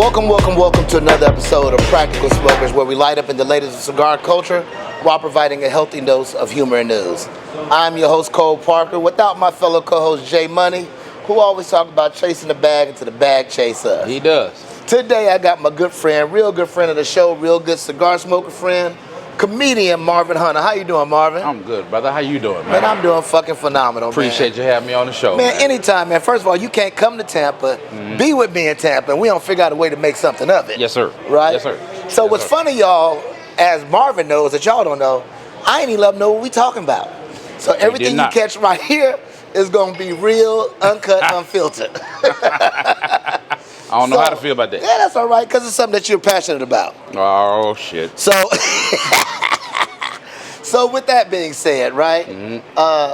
Welcome to another episode of Practical Smokers, where we light up in the latest of cigar culture while providing a healthy dose of humor and news. I'm your host, Cole Parker, without my fellow co-host, Jay Money, who always talk about chasing the bag until the bag chase us. He does. Today, I got my good friend, real good friend of the show, real good cigar smoker friend, comedian Marvin Hunter. How you doing, Marvin? I'm good, brother. How you doing, man? Man, I'm doing fucking phenomenal, Appreciate you having me on the show, man. Anytime, man. First of all, you can't come to Tampa, be with me in Tampa, and we don't figure out a way to make something of it. Yes, sir. Right? Yes, sir. So Yes, what's sir. funny, y'all, as Marvin knows that y'all don't know, I ain't even let him know what we talking about. So everything you not. catch right here is going to be real, uncut, unfiltered. I don't know how to feel about that. Yeah, that's all right, because it's something that you're passionate about. Oh, shit. So, so with that being said, right,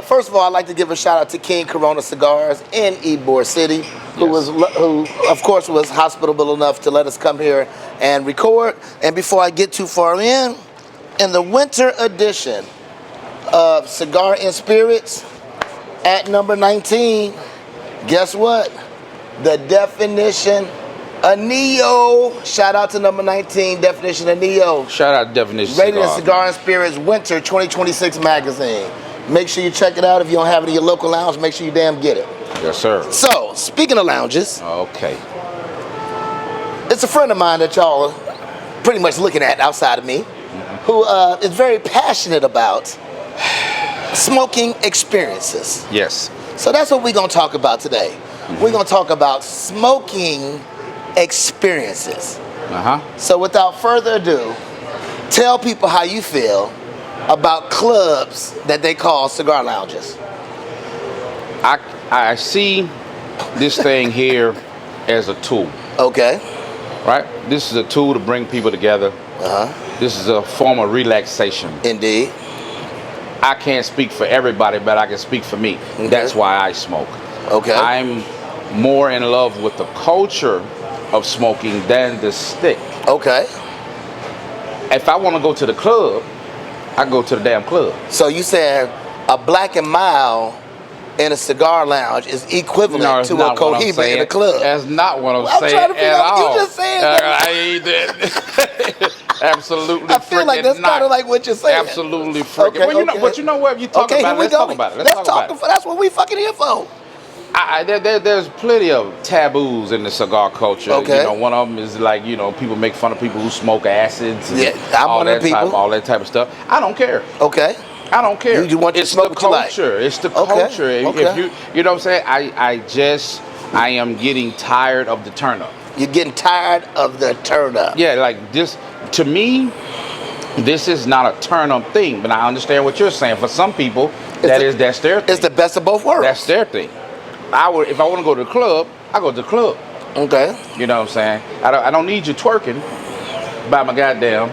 first of all, I'd like to give a shout out to King Corona Cigars in Ybor City, who of course was hospitable enough to let us come here and record. And before I get too far in the winter edition of Cigar and Spirits at number 19, guess what? The Definition Anillo. Shout out to number 19, Definition Anillo. Shout out to Definition Rated in Cigar. Cigar and Spirits Winter 2026 magazine. Make sure you check it out. If you don't have it in your local lounge, make sure you damn get it. Yes, sir. So, speaking of lounges, Okay. it's a friend of mine that y'all are pretty much looking at outside of me, who is very passionate about smoking experiences. Yes. So that's what we're going to talk about today. We're going to talk about smoking experiences. Uh-huh. So without further ado, tell people how you feel about clubs that they call cigar lounges. I see this thing here as a tool, Okay. right? This is a tool to bring people together. Uh-huh. This is a form of relaxation. Indeed. I can't speak for everybody, but I can speak for me. Okay. That's why I smoke. Okay. I'm more in love with the culture of smoking than the stick. Okay. If I want to go to the club, I go to the damn club. So you said a Black and Mild in a cigar lounge is equivalent it's to a not what I'm Cohiba in saying. a club. That's not what I'm I'm saying trying to figure at out what all. you just said. I ain't that. Absolutely. I feel like that's kind of like what you're saying. Absolutely freaking. Okay, well, okay. But you know what? You talk Okay, about here we it. Let's go. talk about it. Let's talk talk about it. that's what we fucking here for. There's plenty of taboos in the cigar culture. Okay. You know, one of them is like, people make fun of people who smoke acids. And Yeah, I'm all one of that the people. all that type of stuff. I don't care. Okay. I don't care. You want to it's smoke the what you like. culture. It's the Okay, culture. If okay. you know what I'm saying? I am getting tired of the turn up. You're getting tired of the turn up. Yeah, like this, to me, this is not a turn up thing, but I understand what you're saying. For some people, that's their thing. It's the best of both worlds. That's their thing. If I want to go to the club, I go to the club. Okay. You know what I'm saying? I don't need you twerking by my goddamn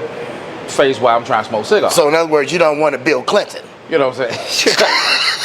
face while I'm trying to smoke cigars. So in other words, you don't want to Bill Clinton. You know what I'm saying?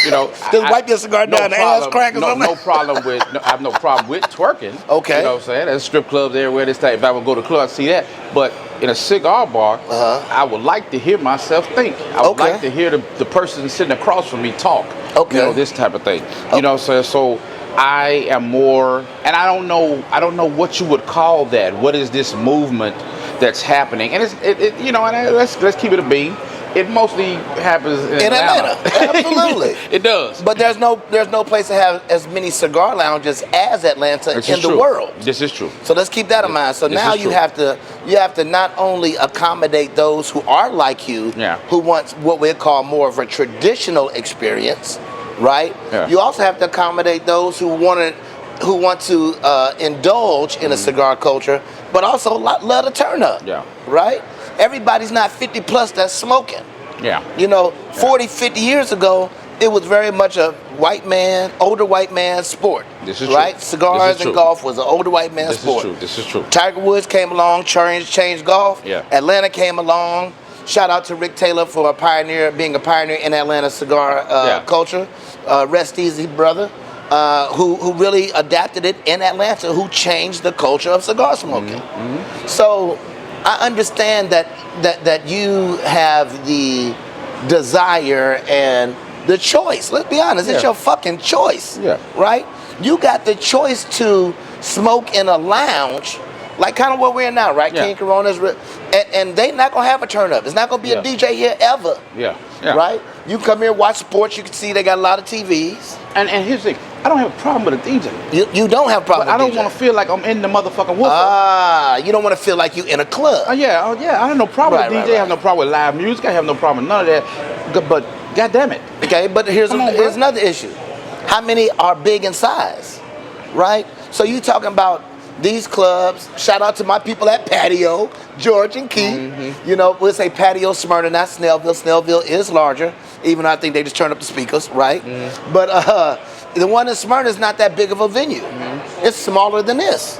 Just wipe your cigar down the ass crack or something? I have no problem with twerking. Okay. You know what I'm saying? There's strip clubs everywhere. This type. If I would go to the club, I'd see that. But in a cigar bar, I would like to hear myself think. I would like to hear the person sitting across from me talk. Okay. You know, this type of thing. You know what I'm saying? So I am more, and I don't know what you would call that. What is this movement that's happening? And let's keep it a beam. It mostly happens in Atlanta. Absolutely. It does. But there's no place to have as many cigar lounges as Atlanta in the world. This is true. So let's keep that in mind. So now you have to not only accommodate those who are like you, who want what we call more of a traditional experience, right? Yeah. You also have to accommodate those who want to indulge in a cigar culture, but also love to turn up. Yeah. Right? Everybody's not 50 plus that's smoking. Yeah. 40, 50 years ago, it was very much a older white man sport. This is right? true. Cigars and golf was an older white man sport. This is true. Tiger Woods came along, changed golf. Yeah. Atlanta came along. Shout out to Rick Taylor for being a pioneer in Atlanta cigar culture. Rest easy, brother. Who really adapted it in Atlanta, who changed the culture of cigar smoking. Mm-hmm. So I understand that you have the desire and the choice. Let's be honest, it's your fucking choice. Yeah. Right? You got the choice to smoke in a lounge like kind of where we're in now, right? Yeah. King Corona's, and they not gonna have a turn up. It's not gonna be a DJ here ever. Yeah. Right? You come here, watch sports. You can see they got a lot of TVs. And here's the thing. I don't have a problem with a DJ. You don't have a problem. But I don't with want to feel like I'm in the motherfucking woofer. You don't want to feel like you in a club. Yeah. I have no problem with DJ. I have no problem with live music. I have no problem with none of that. But God damn it. Okay, but here's another issue. How many are big in size? Right? So you talking about these clubs, shout out to my people at Patio, George and Keith. You know, we'll say Patio Smyrna, not Snellville. Snellville is larger, even though I think they just turned up the speakers, right? But the one in Smyrna is not that big of a venue. It's smaller than this,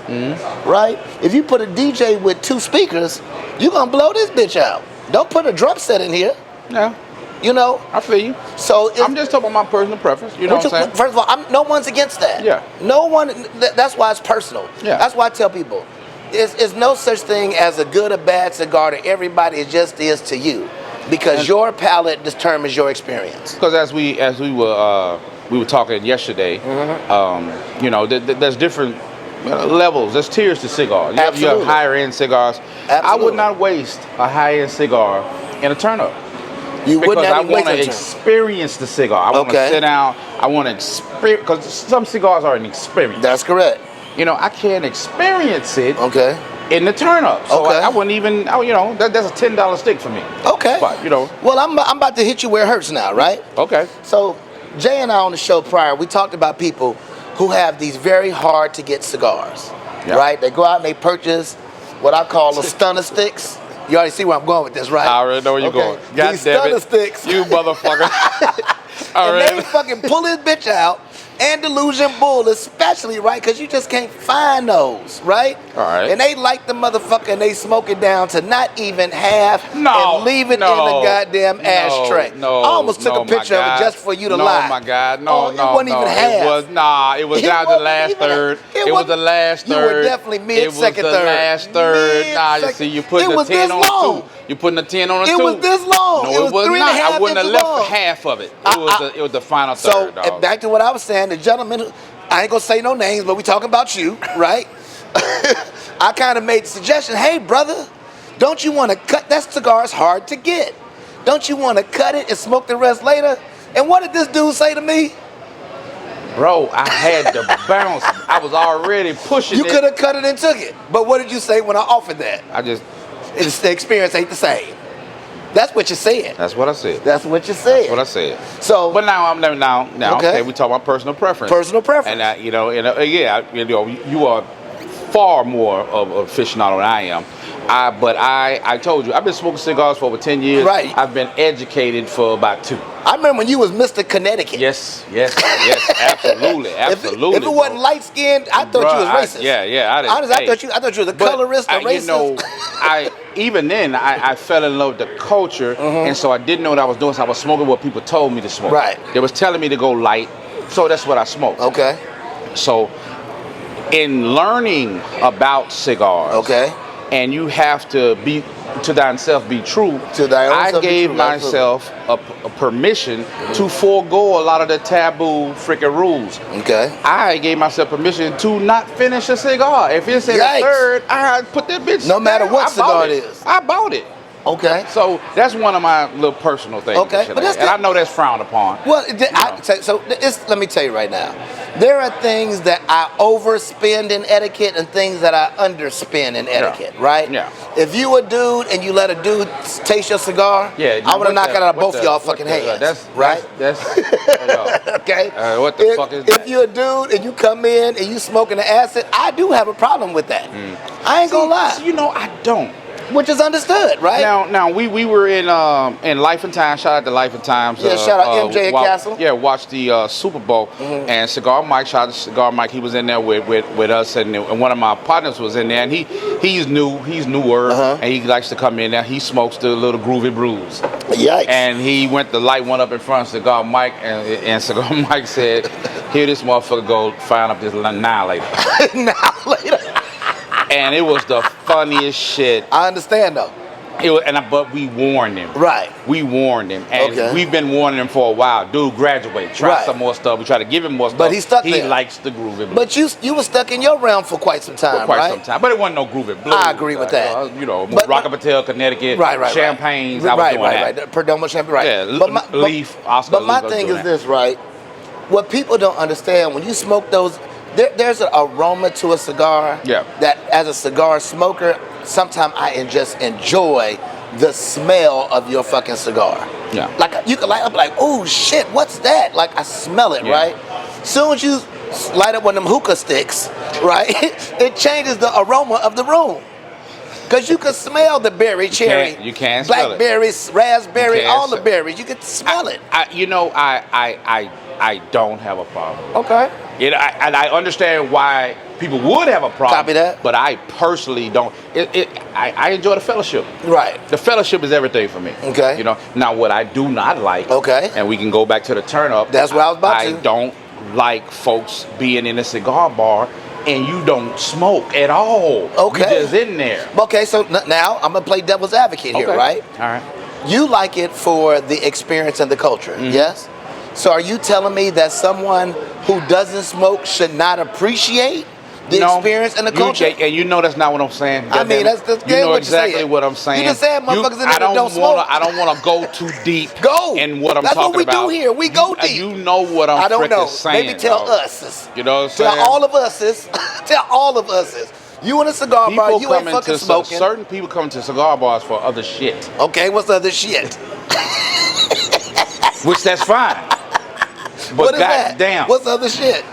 right? If you put a DJ with 2 speakers, you're going to blow this bitch out. Don't put a drum set in here. Yeah. You know? I feel you. So I'm just talking about my personal preference. You know what I'm saying? First of all, no one's against that. Yeah. No one, that's why it's personal. Yeah. That's why I tell people, there's no such thing as a good or bad cigar to everybody. It just is to you. Because your palate determines your experience. Because as we were talking yesterday, you know, there's different levels. There's tiers to cigars. You have higher end cigars. Absolutely. I would not waste a high end cigar in a turn up. Because I want to experience the cigar. I want to sit down. I want to experience, because some cigars are an experience. That's correct. You know, I can't experience it. Okay. In the turn up. So I wouldn't even, you know, that's a $10 stick for me. Okay. But, you know. Well, I'm about to hit you where it hurts now, right? Okay. So Jay and I on the show prior, we talked about people who have these very hard to get cigars, right? They go out and they purchase what I call the stunner sticks. You already see where I'm going with this, right? I already know where you're going. God These damn stunner it. sticks. You motherfucker. And they fucking pull this bitch out. Andalusian Bull especially, right? Because you just can't find those, right? All right. And they light the motherfucker and they smoke it down to not even half and leave it in the goddamn ashtray. I almost took a picture of it just for you to lie. Oh my God, it wasn't even half. It was down to the last third. It was the last third. You were definitely mid-second third. It was the last third. Nah, you see, you putting the 10 on 2. You putting the 10 on a 2. It was this long. No, it was not. I wouldn't have left long. half of it. It was the final third, dog. So, back to what I was saying, the gentleman, I ain't gonna say no names, but we talking about you, right? I kind of made the suggestion, hey, brother, don't you want to cut that cigar? Is hard to get. Don't you want to cut it and smoke the rest later? And what did this dude say to me? Bro, I had to bounce. I was already pushing it. You could have cut it and took it. But what did you say when I offered that? The experience ain't the same. That's what you said. That's what I said. That's what you said. That's what I said. So, but now okay, we talk about personal preference. Personal preference. And you know, you are far more of a aficionado than I am. But I told you, I've been smoking cigars for over 10 years. Right. I've been educated for about 2. I remember when you was Mr. Connecticut. Yes, absolutely. If it wasn't light skinned, I thought you was racist. I thought you was a colorist, a racist. You know, even then I fell in love with the culture, and so I didn't know what I was doing. So I was smoking what people told me to smoke. Right. They was telling me to go light, so that's what I smoked. Okay. So, in learning about cigars, and you have to be to thyself be true. To thy own I self gave be true. myself a permission to forego a lot of the taboo freaking rules. Okay. I gave myself permission to not finish a cigar. If it's in a third, I put that bitch. No matter what cigar it is. I bought it. Okay. So that's one of my little personal things. Okay. But I know that's frowned upon. Well, let me tell you right now. There are things that I overspend in etiquette and things that I underspend in etiquette, right? Yeah. If you a dude and you let a dude taste your cigar, I would have knocked it out of both y'all fucking hands. Right? Okay. What the fuck is that? If you a dude and you come in and you smoking the acid, I do have a problem with that. I ain't gonna lie. You know, I don't. Which is understood, right? Now we were in Life and Times. Shout out to Life and Times. Yeah, shout out MJ and Castle. Yeah, watched the Super Bowl and Cigar Mike. Shout out to Cigar Mike. He was in there with us, and one of my partners was in there, and he's newer, and he likes to come in there. He smokes the little groovy brews. Yikes! And he went to light one up in front of Cigar Mike, and Cigar Mike said, "Here, this motherfucker go find up this annihilator." Annihilator. And it was the funniest shit. I understand though. But we warned him. Right. We warned him, and we've been warning him for a while. Dude, graduate. Try some more stuff. We try to give him more stuff. But he's stuck there. He likes the groovy. But you were stuck in your realm for quite some time, But it wasn't no groovy blues. I agree with that. Rockabilly, Connecticut, champagnes. I was doing that. Perdomo champagne. Right. Yeah. Leaf. But my thing is this, right? What people don't understand when you smoke those. There's an aroma to a cigar that, as a cigar smoker, sometimes I just enjoy the smell of your fucking cigar. Yeah. Like you can light up like, oh shit, what's that? Like I smell it, right? Soon as you light up one of them hookah sticks, right? It changes the aroma of the room. Because you can smell the berry, cherry, you can smell blackberries, raspberry, all the berries. You can smell it. I don't have a problem. Okay. And I understand why people would have a problem. Copy that. But I personally don't. I enjoy the fellowship. Right. The fellowship is everything for me. Okay. Now what I do not like. Okay. And we can go back to the turn up. That's what I was about to. I don't like folks being in a cigar bar and you don't smoke at all. Okay. You're just in there. Okay, so now I'm going to play devil's advocate here, right? All right. You like it for the experience and the culture, yes? So are you telling me that someone who doesn't smoke should not appreciate the experience and the culture? And you know that's not what I'm saying. I mean, that's you know exactly what I'm saying. You just said motherfuckers in there that don't smoke. I don't want to go too deep in what I'm that's talking what we about. do here. We go deep. You know what I'm I don't know. saying. Maybe tell us. You know what I'm saying? Tell all of us. Tell all of us. You in a cigar bar, you ain't fucking smoking. Certain people come to cigar bars for other shit. Okay, what's other shit? Which that's fine. But what is that? Damn. What's other shit?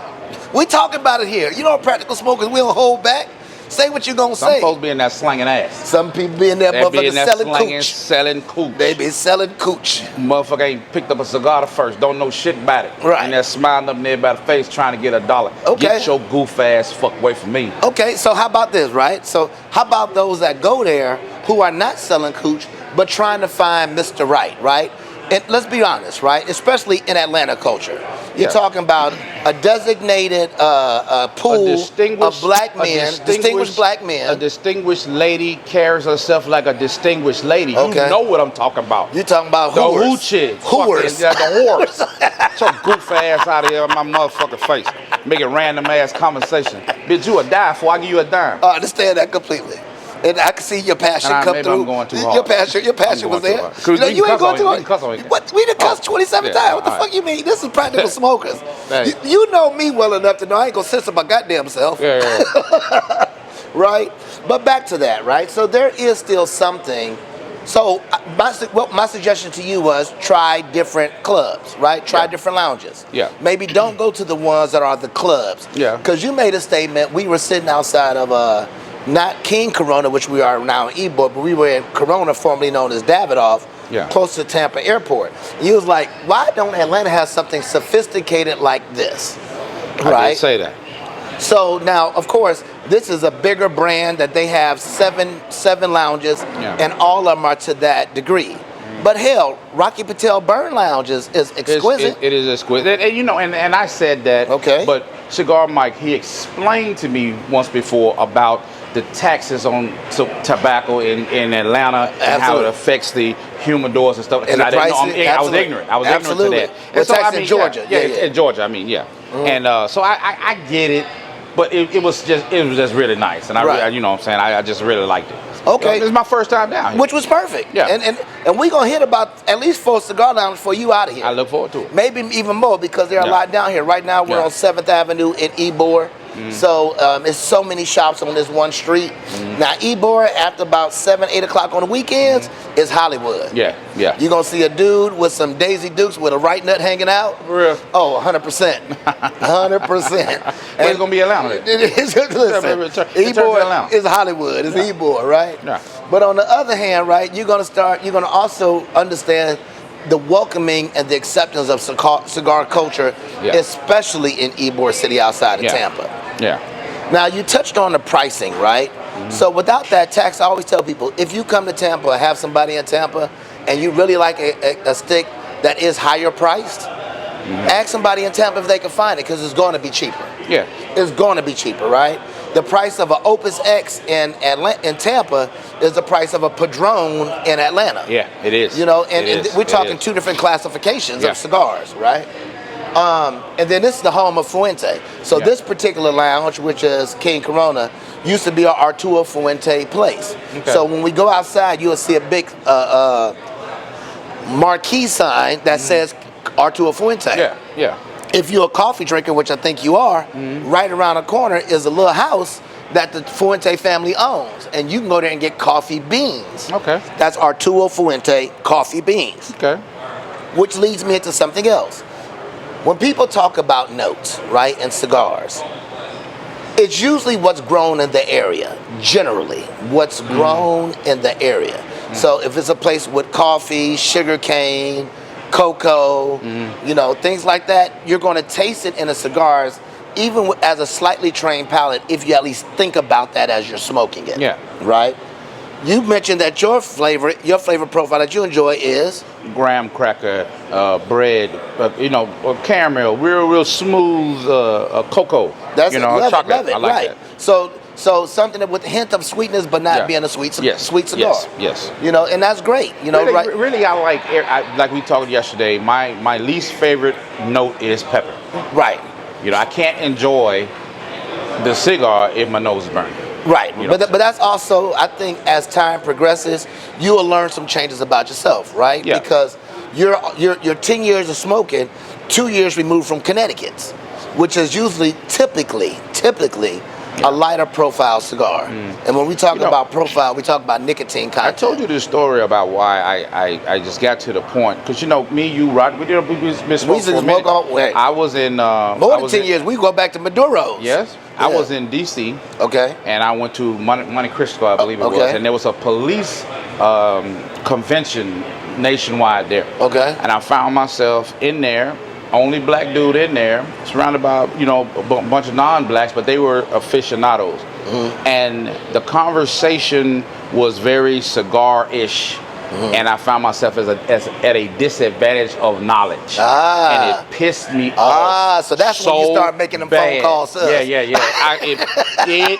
We talking about it here. You know, practical smokers, we don't hold back. Say what you gonna say. Some folks be in there slanging ass. Some people be in there motherfucking selling cooch. Selling cooch. They be selling cooch. Motherfucker ain't picked up a cigar the first, don't know shit about it. Right. And they're smiling up in everybody's face trying to get $1. Okay. Get your goof ass fuck away from me. Okay, so how about this, right? So how about those that go there who are not selling cooch but trying to find Mr. Right? And let's be honest, right? Especially in Atlanta culture. You're talking about a designated pool of black men, distinguished black men. A distinguished lady carries herself like a distinguished lady. Okay. You know what I'm talking about. You're talking about the hooers. Hooers. Yeah, the whores. Get your goof ass out of here in my motherfucking face. Making random ass conversation. Bitch, you a dime before I give you a dime. I understand that completely. And I can see your passion come maybe through. I'm going too hard. Your passion was there. You ain't going too hard. What? We done cussed 27 times. What the fuck you mean? This is practical smokers. You know me well enough to know I ain't gonna censor my goddamn self. Yeah. Right? But back to that, right? So there is still something. So my suggestion to you was try different clubs, right? Try different lounges. Yeah. Maybe don't go to the ones that are the clubs. Yeah. Because you made a statement. We were sitting outside of not King Corona, which we are now in Ybor, but we were in Corona, formerly known as Davidoff, close to Tampa Airport. And he was like, why don't Atlanta have something sophisticated like this? Right? I did say that. So now, of course, this is a bigger brand that they have seven lounges, and all of them are to that degree. But hell, Rocky Patel Burn Lounge is exquisite. It is exquisite. And I said that. Okay. But Cigar Mike, he explained to me once before about the taxes on tobacco in Atlanta and how it affects the humidors and stuff. And the pricing, I was ignorant. I was ignorant to that. Well, so, tax in Georgia. In Georgia, And so I get it, but it was just really nice. And I you know what I'm saying? I just really liked it. Okay. This is my first time down here. Which was perfect. Yeah. And we're going to hit about at least 4 cigar lounges for you out of here. I look forward to it. Maybe even more because there are a lot down here. Right now we're on 7th Avenue in Ybor. So it's so many shops on this one street. Now Ybor, after about 7, 8 o'clock on the weekends, is Hollywood. Yeah. You're going to see a dude with some Daisy Dukes with a right nut hanging out. For real? Oh, 100%. 100%. And it's going to be Atlanta. Listen, Ybor is Hollywood. It's Ybor, right? Yeah. But on the other hand, right, you're going to also understand the welcoming and the acceptance of cigar culture, especially in Ybor City outside of Tampa. Yeah. Now, you touched on the pricing, right? So without that tax, I always tell people, if you come to Tampa or have somebody in Tampa and you really like a stick that is higher priced, ask somebody in Tampa if they can find it because it's going to be cheaper. Yeah. It's going to be cheaper, right? The price of an Opus X in Tampa is the price of a Padron in Atlanta. Yeah, it is. You know, and we're It talking is. two different classifications Yeah. of cigars, right? And then this is the home of Fuente. So Yeah. this particular lounge, which is King Corona, used to be our Arturo Fuente place. Okay. So when we go outside, you'll see a big marquee sign that says Arturo Fuente. Yeah, yeah. If you're a coffee drinker, which I think you are, right around the corner is a little house that the Fuente family owns, and you can go there and get coffee beans. Okay. That's Arturo Fuente coffee beans. Okay. Which leads me into something else. When people talk about notes, right, and cigars, it's usually what's grown in the area, generally, what's grown in the area. So if it's a place with coffee, sugar cane, cocoa, you know, things like that, you're going to taste it in the cigars, even as a slightly trained palate, if you at least think about that as you're smoking it. Yeah. Right? You mentioned that your flavor profile that you enjoy is Graham cracker, bread, you know, caramel, real smooth cocoa. that's you it. know, Love chocolate. it, love it, I like right. that. So something that with a hint of sweetness, but not Yeah. being a sweet Yes, sweet cigar. yes. You know, and that's great. You know, Really, right? really, like we talked yesterday. My least favorite note is pepper. Right. You know, I can't enjoy the cigar if my nose is burning. Right, You know. but that's also, I think, as time progresses, you will learn some changes about yourself, right? Yeah. Because you're 10 years of smoking, 2 years removed from Connecticut's, which is usually typically a lighter profile cigar. And when we talk You know, about profile, we talk about nicotine I content. told you this story about why I just got to the point because you know me, you, Rod, we been We used to for a smoke minute. all way. I was in More than 10 years, we go back to Maduro's. Yes, I Yeah. was in D.C. Okay. and I went to Monte Cristo, I believe it was, Okay. and there was a police convention nationwide there. Okay. And I found myself in there, only black dude in there, surrounded by a bunch of non-blacks, but they were aficionados. And the conversation was very cigar-ish. And I found myself at a disadvantage of knowledge, and it pissed me off. So that's when you start making them phone bad. calls to us. Yeah. It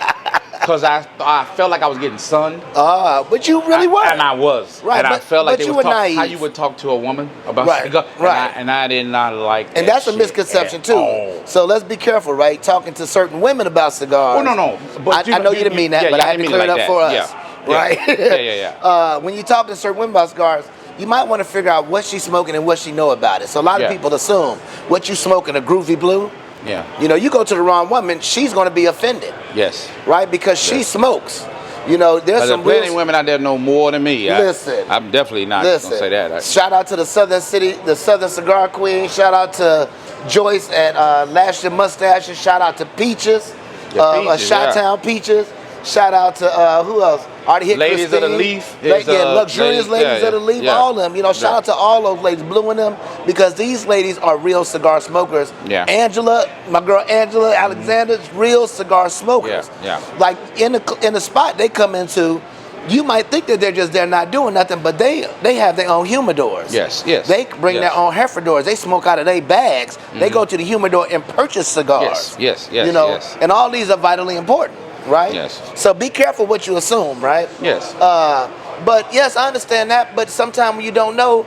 because I felt like I was getting sunned. But you really were. And I was. Right, And I but- felt like but they you would were talk naive. how you would talk to a woman about Right, cigar. right. And I did not like that. And that's a shit misconception at too. all. So let's be careful, right? Talking to certain women about cigars. Oh, no. But I know you didn't mean that, but I had to clear it up for us. Yeah. Right? Yeah. When you talk to certain women about cigars, you might want to figure out what she's smoking and what she know about it. So a lot of Yeah. people assume what you smoking, a groovy blue. Yeah. You know, you go to the wrong woman, she's going to be offended, Yes. right? Because she smokes. You know, there's But some there's plenty real. of women out there know more than me. Listen. I'm definitely not going to say that. Shout out to the Southern Cigar Queen. Shout out to Joyce at Lash Your Mustache. And shout out to Peaches, Peaches, Chi-Town Peaches. Shout out to who else? Already hit Ladies of the Christine. Leaf. Luxurious ladies of the Leaf. yeah. All of them. You know, shout Yeah. out to all those ladies, Blue and them, because these ladies are real cigar smokers. Yeah. Angela, my girl Angela Alexander's real cigar smokers. Yeah. Like in the spot they come into. You might think that they're just there not doing nothing, but they have their own humidors. Yes. They bring their own Herefordors. They smoke out of their bags. They go to the humidor and purchase cigars. Yes. You know, and all these are vitally important, right? Yes. So be careful what you assume, right? Yes. But yes, I understand that. But sometimes when you don't know,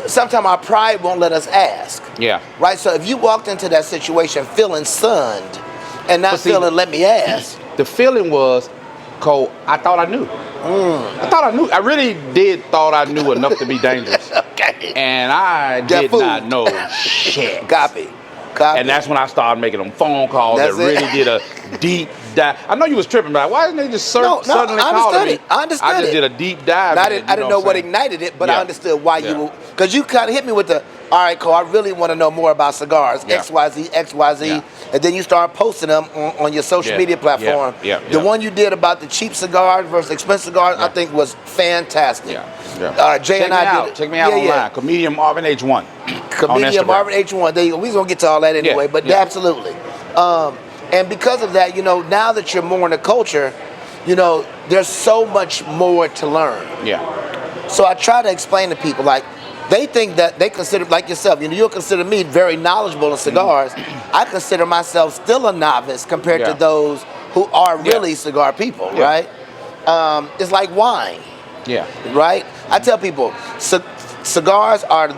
sometimes our pride won't let us ask. Yeah. Right. So if you walked into that situation feeling sunned and not But see, feeling, let me ask. The feeling was, Cole, I thought I knew. I thought I knew. I really did thought I knew enough to be dangerous. Okay. And I That did fool. not know shit. Copy. And that's when I started making them phone calls That's that it. really did a deep dive. I know you was tripping, but why didn't they just suddenly I call understood me? it. I understood I just it. did a deep dive. I in it, didn't know what I'm saying? ignited it, but I Yeah. understood why Yeah. you were, because you kind of hit me with the, all right, Cole, I really want to know more about cigars, Yeah. XYZ, Yeah. and then you start posting them on your social Yeah. media platform. Yeah. The one you did about the cheap cigars versus expensive cigars, I think was fantastic. Yeah. Jay Check and me I out. did it. Check me out online. Comedian Marvin H1. Comedian Instagram. Marvin H1. There you go. We're going to get to all that anyway, Yeah, but yeah. absolutely. And because of that, you know, now that you're more in the culture, you know, there's so much more to learn. Yeah. So I try to explain to people, like, they think that they consider, like yourself, you know, you'll consider me very knowledgeable in cigars. I consider myself still a novice compared to Yeah. those who are really cigar people, right? It's like wine, right? I tell people, cigars are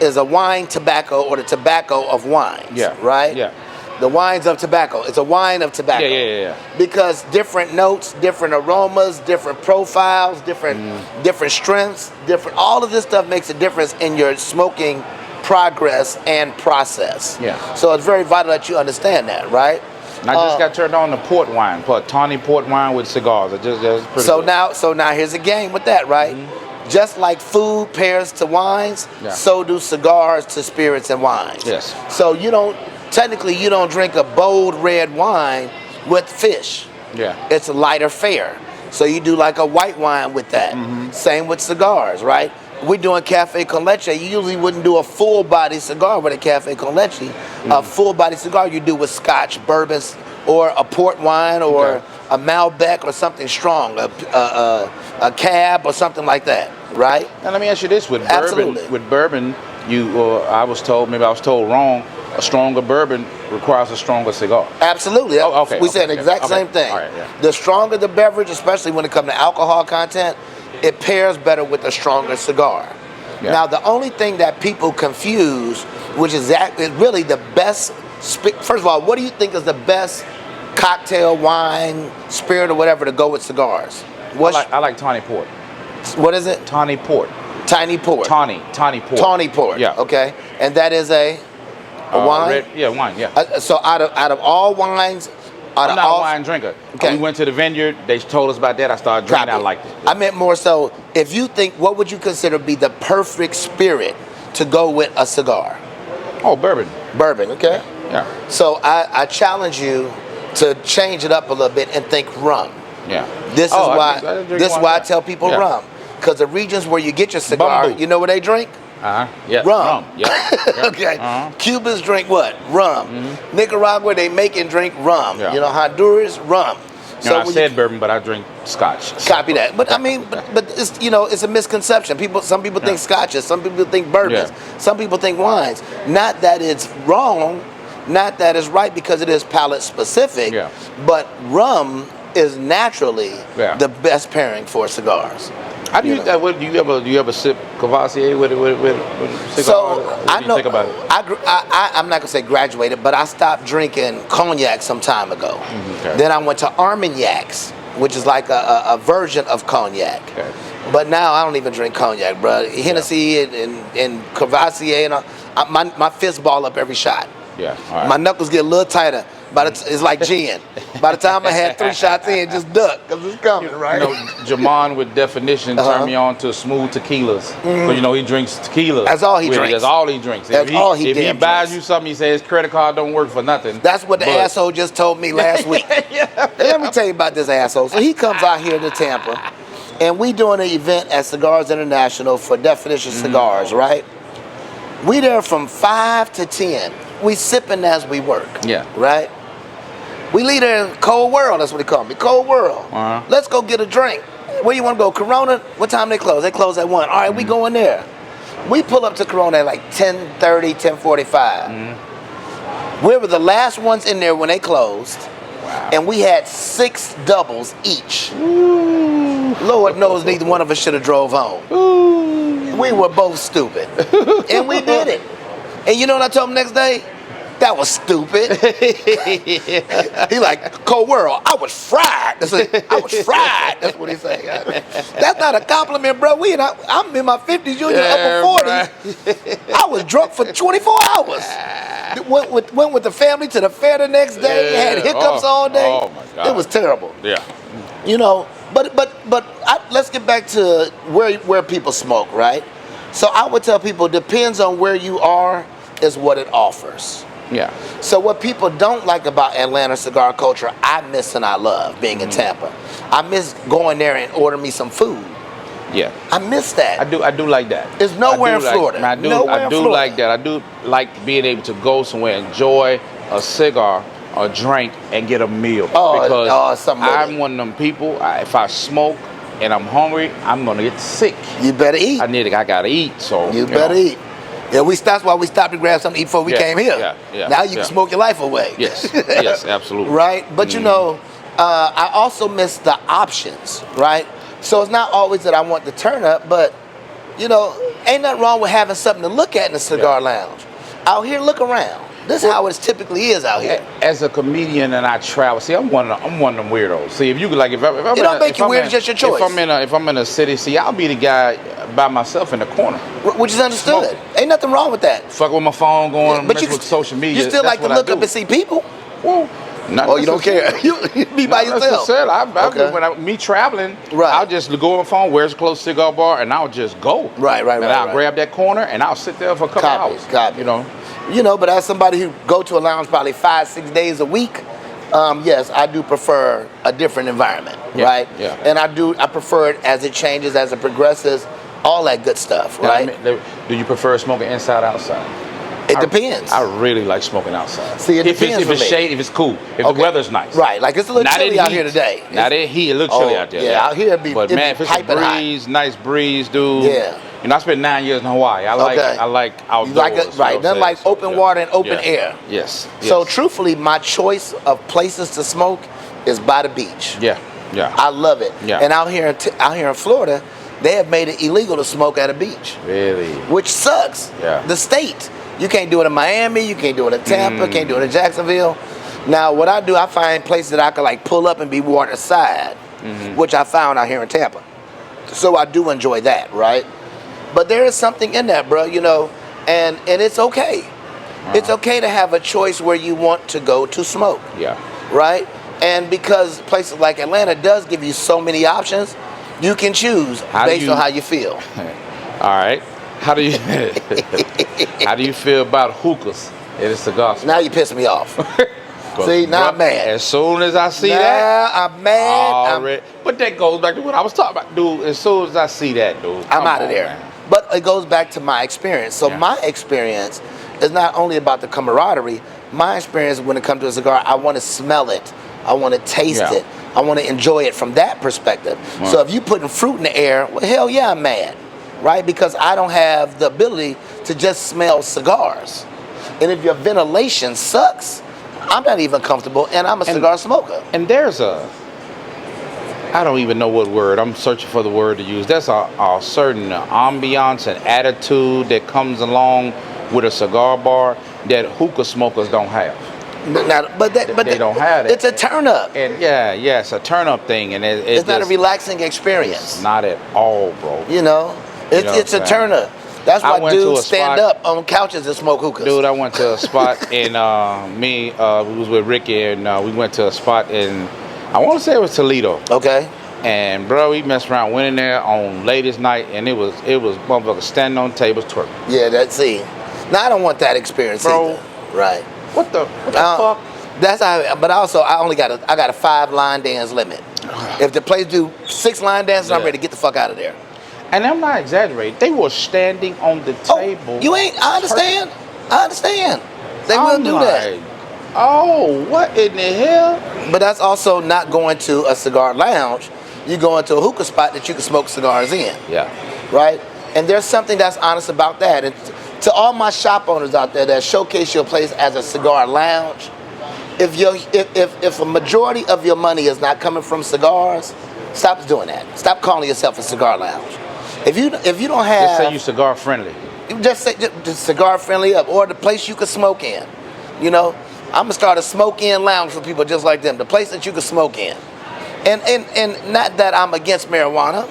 is a wine tobacco, or the tobacco of wines, right? Yeah. The wines of tobacco. It's a wine of tobacco. Yeah. Because different notes, different aromas, different profiles, different strengths, all of this stuff makes a difference in your smoking progress and process. Yeah. So it's very vital that you understand that, right? And I just got turned on to port wine, tawny port wine with cigars. That's pretty good. So now here's a game with that, right? Just like food pairs to wines, so do cigars to spirits and wines. Yes. So you don't drink a bold red wine with fish. Yeah. It's a lighter fare. So you do like a white wine with that. Same with cigars, right? We're doing cafe con leche. You usually wouldn't do a full body cigar with a cafe con leche. A full body cigar you do with scotch, bourbon, or a port wine, or a Malbec, or something strong, a cab, or something like that, right? Now let me ask you this: with bourbon, I was told wrong. A stronger bourbon requires a stronger cigar. Absolutely. Oh, okay. We said the exact same thing. All right, The stronger the beverage, especially when it comes to alcohol content, it pairs better with a stronger cigar. Yeah. Now, the only thing that people confuse, which is really the best, first of all, what do you think is the best cocktail, wine, spirit, or whatever to go with cigars? I like tawny port. What is it? Tawny port. Tiny port. Tawny port. Tawny port. Yeah. Okay. And that is a wine? Wine, yeah. So out of all wines, I'm not a wine drinker. Okay. We went to the vineyard. They told us about that. I started drinking. I liked it. I meant more so, if you think, what would you consider be the perfect spirit to go with a cigar? Oh, bourbon. Bourbon, okay. Yeah. So I challenge you to change it up a little bit and think rum. Yeah. This is why I tell people rum. Because the regions where you get your cigar, you know what they drink? Yeah. Rum. Yeah. Okay. Cubans drink what? Rum. Nicaragua, they make and drink rum. Yeah. You know, Honduras, rum. So I said bourbon, but I drink scotch. Copy that. But I mean, but it's, it's a misconception. Some people think scotches, some people think bourbons, some people think wines. Not that it's wrong, not that it's right, because it is palate specific. Yeah. But rum is naturally the best pairing for cigars. How do you do you ever sip Cavassier with cigar? So I know. Think about it? I'm not gonna say graduated, but I stopped drinking cognac some time ago. Then I went to Armagnacs, which is like a version of cognac. Okay. But now I don't even drink cognac, bro. Hennessy and Cavassier, and my fist ball up every shot. Yeah. All right. My knuckles get a little tighter. But it's like gin. By the time I had 3 shots in, just duck, because it's coming, right? Jamon with definition turned me on to smooth tequilas. So, he drinks tequila. That's all he drinks. That's all he drinks. That's all he drinks. If he buys you something, he says his credit card don't work for nothing. That's what the asshole just told me last week. Let me tell you about this asshole. So he comes out here to Tampa, and we doing an event at Cigars International for Definition Cigars, right? We there from 5 to 10. We sipping as we work. Yeah. Right? We leave there in Cold World, that's what they call me, Cold World. Let's go get a drink. Where you want to go? Corona? What time they close? They close at 1. All right, we going there. We pull up to Corona at like 10:30, 10:45. We were the last ones in there when they closed. Wow. And we had 6 doubles each. Ooh. Lord knows neither one of us should have drove home. Ooh. We were both stupid. And we did it. And you know what I told him next day? That was stupid. He like, Cold World, I was fried. I was fried. That's what he said. That's not a compliment, bro. I'm in my 50s, you're in your upper 40s. I was drunk for 24 hours. Went with the family to the fair the next day. Had hiccups all day. Oh my God. It was terrible. Yeah. But let's get back to where people smoke, right? So I would tell people, depends on where you are, is what it offers. Yeah. So what people don't like about Atlanta cigar culture, I miss and I love being in Tampa. I miss going there and ordering me some food. Yeah. I miss that. I do like that. It's nowhere in Florida. I do like that. I do like being able to go somewhere, enjoy a cigar, a drink, and get a meal. Because I'm one of them people, if I smoke and I'm hungry, I'm gonna get sick. You better eat. I gotta eat. So you better eat. Yeah, that's why we stopped to grab something to eat before we came here. Yeah. Now you can smoke your life away. Yes, yes, absolutely. Right? But I also miss the options, right? So it's not always that I want the turn up, but you know, ain't nothing wrong with having something to look at in the cigar lounge. Out here, look around. This is how it typically is out here. As a comedian and I travel, see, I'm one of them weirdos. See, if you like, if I'm it don't make you weird, it's just your choice. If I'm in a city, see, I'll be the guy by myself in the corner, which is understood. Smoke. Ain't nothing wrong with that. Fuck with my phone, going, but with social media. You still like to look up and see people. Well, you don't care. you be by yourself. Me traveling, right. I'll just go on my phone, where's the close cigar bar, and I'll just go. Right. And I'll grab that corner and I'll sit there for a couple hours. Copy. You know, but as somebody who go to a lounge probably 5-6 days a week, yes, I do prefer a different environment, right? Yeah. And I prefer it as it changes, as it progresses, all that good stuff, right? Do you prefer smoking inside or outside? It depends. I really like smoking outside. See, it depends. If it's shade, if it's cool, if the weather's nice. Right, like it's a little chilly out here today. Not in heat, a little chilly out there. Yeah, out here But man, if it's a breeze, nice breeze, dude. Yeah. You know, I spent 9 years in Hawaii. I like outdoors. You like it, right? Nothing like open water and open air. Yes. So truthfully, my choice of places to smoke is by the beach. Yeah. I love it. Yeah. And out here in Florida, they have made it illegal to smoke at a beach. Really? Which sucks. Yeah. The state. You can't do it in Miami. You can't do it in Tampa. Can't do it in Jacksonville. Now, what I do, I find places that I can like pull up and be waterside, which I found out here in Tampa. So I do enjoy that, right? But there is something in that, bro, you know, and it's okay. It's okay to have a choice where you want to go to smoke. Yeah. Right? And because places like Atlanta does give you so many options, you can choose based on how you feel. All right. How do you feel about hookahs in a cigar store? Now you piss me off. See, now I'm mad. As soon as I see that, I'm mad. But that goes back to what I was talking about, dude. As soon as I see that, dude, I'm out of there. Man. But it goes back to my experience. So my experience is not only about the camaraderie. My experience when it comes to a cigar, I want to smell it. I want to taste it. I want to enjoy it from that perspective. So if you putting fruit in the air, well, hell yeah, I'm mad. Right? Because I don't have the ability to just smell cigars. And if your ventilation sucks, I'm not even comfortable, and I'm a cigar smoker. And there's I don't even know what word, I'm searching for the word to use. There's a certain ambiance and attitude that comes along with a cigar bar that hookah smokers don't have. But they don't have it. It's a turn up. And it's a turn up thing, and it's not a relaxing experience. Not at all, bro. You know, it's a turn up. That's why dudes stand up on couches and smoke hookahs. Dude, I went to a spot and we was with Ricky, and we went to a spot in, I want to say it was Toledo. Okay. And bro, we messed around, went in there on latest night, and it was motherfuckers standing on tables twerking. Yeah, now I don't want that experience, bro. Either. Right. What the fuck? That's how. But also, I got a 5 line dance limit. If the place do 6 line dances, I'm ready to get the fuck out of there. And I'm not exaggerating. They were standing on the table. You ain't. I understand. They will do that. Oh, what in the hell? But that's also not going to a cigar lounge. You go into a hookah spot that you can smoke cigars in. Yeah. Right? And there's something that's honest about that. And to all my shop owners out there that showcase your place as a cigar lounge, if a majority of your money is not coming from cigars, stop doing that. Stop calling yourself a cigar lounge. If you don't have, just say you cigar friendly. Just say just cigar friendly or the place you could smoke in. You know, I'm gonna start a smoke in lounge for people just like them. The place that you could smoke in. And not that I'm against marijuana,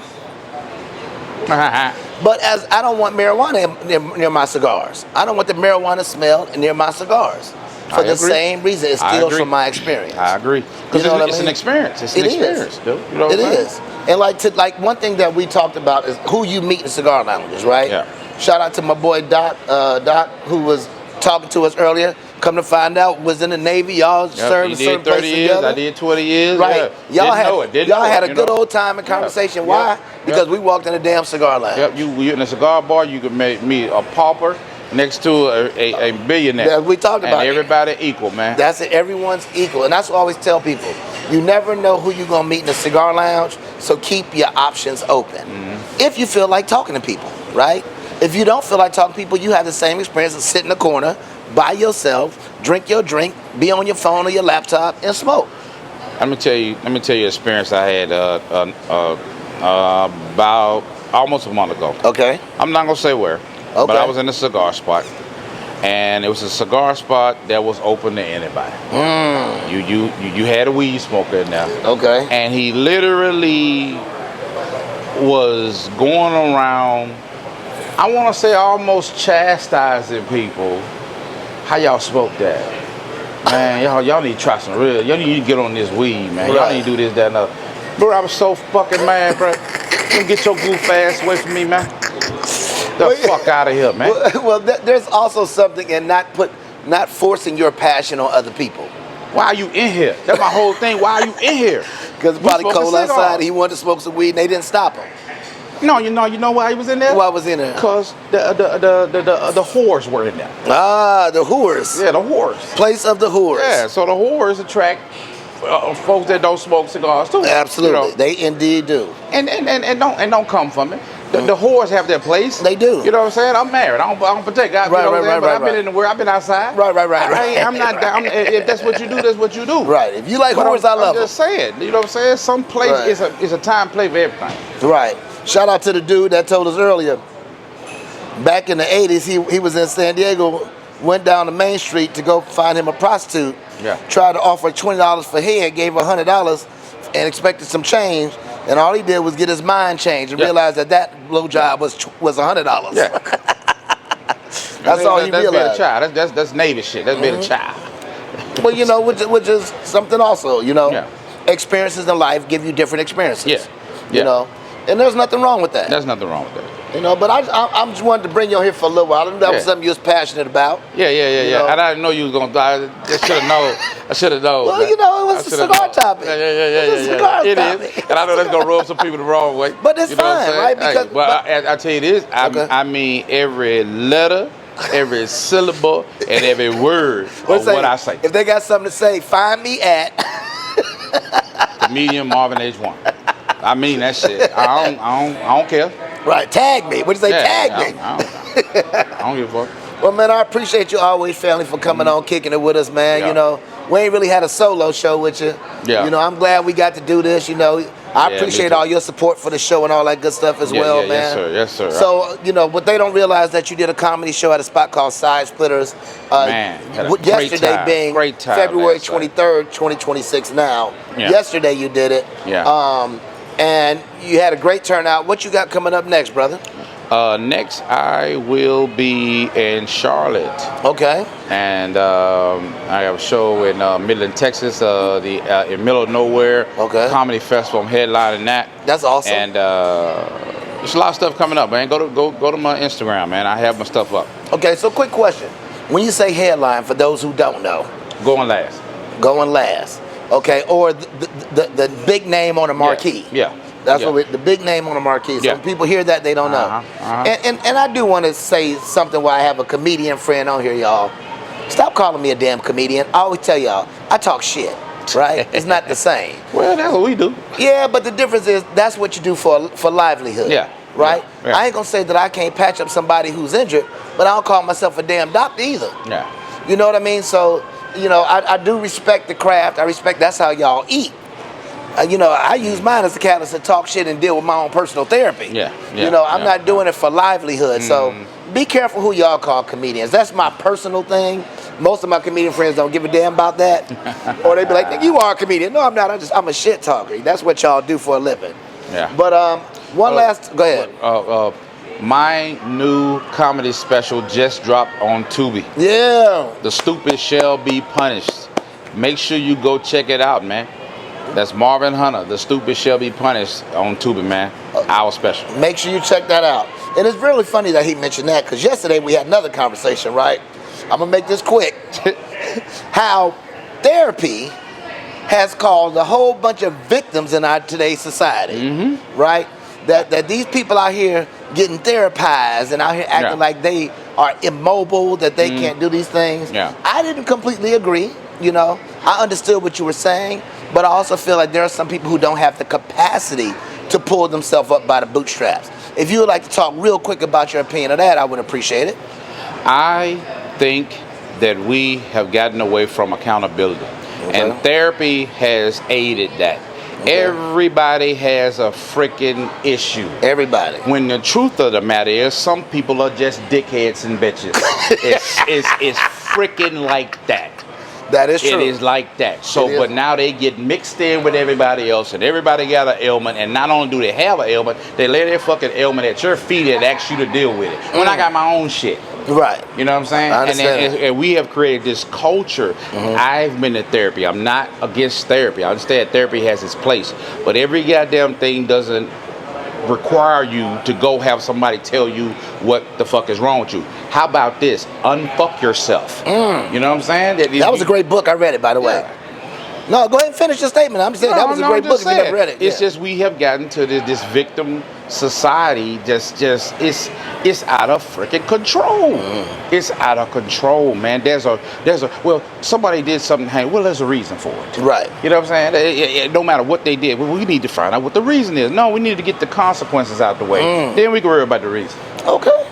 but as I don't want marijuana near my cigars. I don't want the marijuana smell near my cigars. For the same reason, it steals from my experience. I agree. Because it's an experience. It's an experience, dude. You know what I'm saying? And like one thing that we talked about is who you meet in cigar lounges, right? Yeah. Shout out to my boy Doc, who was talking to us earlier. Come to find out, was in the Navy. Y'all served a certain place together. I did 20 years. Right. Yeah. Y'all had a good old time in conversation. Yeah. Why? Because we walked in a damn cigar lounge. Yep. You in a cigar bar, you could meet a pauper next to a billionaire. Yeah, we talked about it. And everybody equal, man. That's it. Everyone's equal. And that's what I always tell people. You never know who you're going to meet in a cigar lounge, so keep your options open. Mm-hmm. If you feel like talking to people, right? If you don't feel like talking to people, you have the same experience of sit in the corner by yourself, drink your drink, be on your phone or your laptop, and smoke. Let me tell you an experience I had about almost a month ago. Okay. I'm not gonna say where, Okay. but I was in a cigar spot, and it was a cigar spot that was open to anybody. You had a weed smoker in there. Okay. And he literally was going around, I want to say almost chastising people. How y'all smoke that? Man, y'all need to try some real. Y'all need to get on this weed, man. Y'all need to do this, that, and other. Bro, I was so fucking mad, bro. Don't get your goof ass away from me, man. The fuck out of here, man. Well, there's also something in not forcing your passion on other people. Why are you in here? That's my whole thing. Why are you in here? Because it's probably cold outside. He wanted to smoke some weed, and they didn't stop him. No, you know why he was in there? Why was in there? Because the whores were in there. Ah, the whores. Yeah, the whores. Place of the whores. Yeah, so the whores attract folks that don't smoke cigars too. Absolutely, You know? they indeed do. And don't come from it. The whores have their place. They do. You know what I'm saying? I'm married. I don't partake. Right. I've been in the world. I've been outside. Right. I'm not. If that's what you do, that's what you do. Right. If you like whores, I love them. I'm just saying. You know what I'm saying? Some place is a time, place for everything. Right. Shout out to the dude that told us earlier. Back in the 80s, he was in San Diego, went down to Main Street to go find him a prostitute. Yeah. Tried to offer $20 for head, gave her $100 and expected some change. And all he did was get his mind changed and realized that blowjob was $100. Yeah. That's all he realized. That's being a child. That's Navy shit. That's being a child. Well, you know, which is something also, you know. Yeah. Experiences in life give you different experiences. Yeah. You know, and there's nothing wrong with that. There's nothing wrong with that. You know, but I'm just wanted to bring you on here for a little while. That was something you was passionate about. Yeah. know? And I didn't know you was gonna die. I should have known. Well, you know, it was a cigar topic. Yeah. It's a cigar It topic. is. And I know that's gonna rub some people the wrong way. But it's fine, right? Because I tell you this. I mean every letter, every syllable, and every word of what I say. If they got something to say, find me at Comedian Marvin H1. I mean that shit. I don't care. Right, tag me. What do you say? Tag me. I don't give a fuck. Well, man, I appreciate you always, family, for coming on, kicking it with us, man. Yeah. You know, we ain't really had a solo show with you. Yeah. You know, I'm glad we got to do this. You know, I appreciate all your support for the show and all that good stuff as well, man. Yes, sir. So, you know, what they don't realize that you did a comedy show at a spot called Side Splitters. Yesterday being February 23rd, 2026 now. Yeah. Yesterday you did it. Yeah. And you had a great turnout. What you got coming up next, brother? Next, I will be in Charlotte. Okay. And I have a show in Midland, Texas, in middle of nowhere. Okay. Comedy festival. I'm headlining that. That's awesome. And there's a lot of stuff coming up, man. Go to my Instagram, man. I have my stuff up. Okay, so quick question. When you say headline, for those who don't know. Going last. Going last. Okay, or the big name on the marquee. Yeah. That's what the big name on the marquee. So when people hear that, they don't know. And I do want to say something while I have a comedian friend on here, y'all. Stop calling me a damn comedian. I always tell y'all, I talk shit, right? It's not the same. Well, that's what we do. Yeah, but the difference is that's what you do for livelihood. Yeah. Right? Yeah. I ain't going to say that I can't patch up somebody who's injured, but I don't call myself a damn doctor either. Yeah. You know what I mean? So, you know, I do respect the craft. I respect that's how y'all eat. You know, I use mine as a catalyst to talk shit and deal with my own personal therapy. Yeah. You know, I'm not doing it for livelihood. So be careful who y'all call comedians. That's my personal thing. Most of my comedian friends don't give a damn about that. Or they be like, you are a comedian. No, I'm not. I'm a shit talker. That's what y'all do for a living. Yeah. But go ahead. My new comedy special just dropped on Tubi. Yeah. The Stupid Shall Be Punished. Make sure you go check it out, man. That's Marvin Hunter. The Stupid Shall Be Punished on Tubi, man. Our special. Make sure you check that out. And it's really funny that he mentioned that because yesterday we had another conversation, right? I'm going to make this quick. How therapy has caused a whole bunch of victims in our today's society, right? That these people out here getting therapized and out here acting like they are immobile, that they can't do these things. Yeah. I didn't completely agree, you know. I understood what you were saying, but I also feel like there are some people who don't have the capacity to pull themselves up by the bootstraps. If you would like to talk real quick about your opinion of that, I would appreciate it. I think that we have gotten away from accountability. And therapy has aided that. Everybody has a freaking issue. Everybody. When the truth of the matter is, some people are just dickheads and bitches. It's freaking like that. That is true. It is like that. So, but now they get mixed in with everybody else, and everybody got an ailment. And not only do they have an ailment, they lay their fucking ailment at your feet and ask you to deal with it. When I got my own shit. Right. You know what I'm saying? I understand. And we have created this culture. I've been to therapy. I'm not against therapy. I understand therapy has its place. But every goddamn thing doesn't require you to go have somebody tell you what the fuck is wrong with you. How about this? Unfuck yourself. You know what I'm saying? That was a great book. I read it, by the way. No, go ahead and finish your statement. I'm saying that was a great book if you never read it. It's just we have gotten to this victim society. Just it's out of freaking control. It's out of control, man. There's a well, somebody did something. Hey, well, there's a reason for it. Right. You know what I'm saying? No matter what they did, we need to find out what the reason is. No, we need to get the consequences out the way. Then we can worry about the reason. Okay.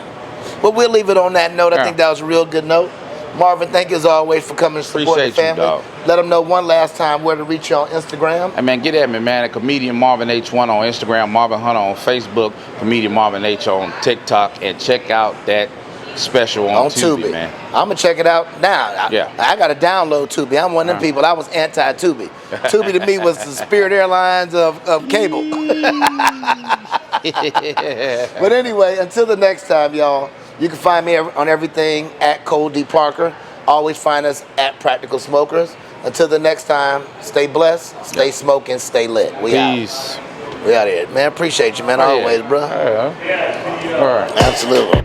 Well, we'll leave it on that note. I think that was a real good note. Marvin, thank you as always for coming to support the family. You, dog. Let them know one last time where to reach you on Instagram. Hey, man, get at me, man. At Comedian Marvin H1 on Instagram, Marvin Hunter on Facebook, Comedian Marvin H on TikTok, and check out that special on Tubi, man. I'm going to check it out now. I got to download Tubi. I'm one of them people. I was anti-Tubi. Tubi to me was the Spirit Airlines of cable. But anyway, until the next time, y'all. You can find me on everything at Cole D. Parker. Always find us at Practical Smokers. Until the next time, stay blessed, stay smoking, stay lit. Peace. We out here. Man, appreciate you, man, always, bro. All right. Absolutely.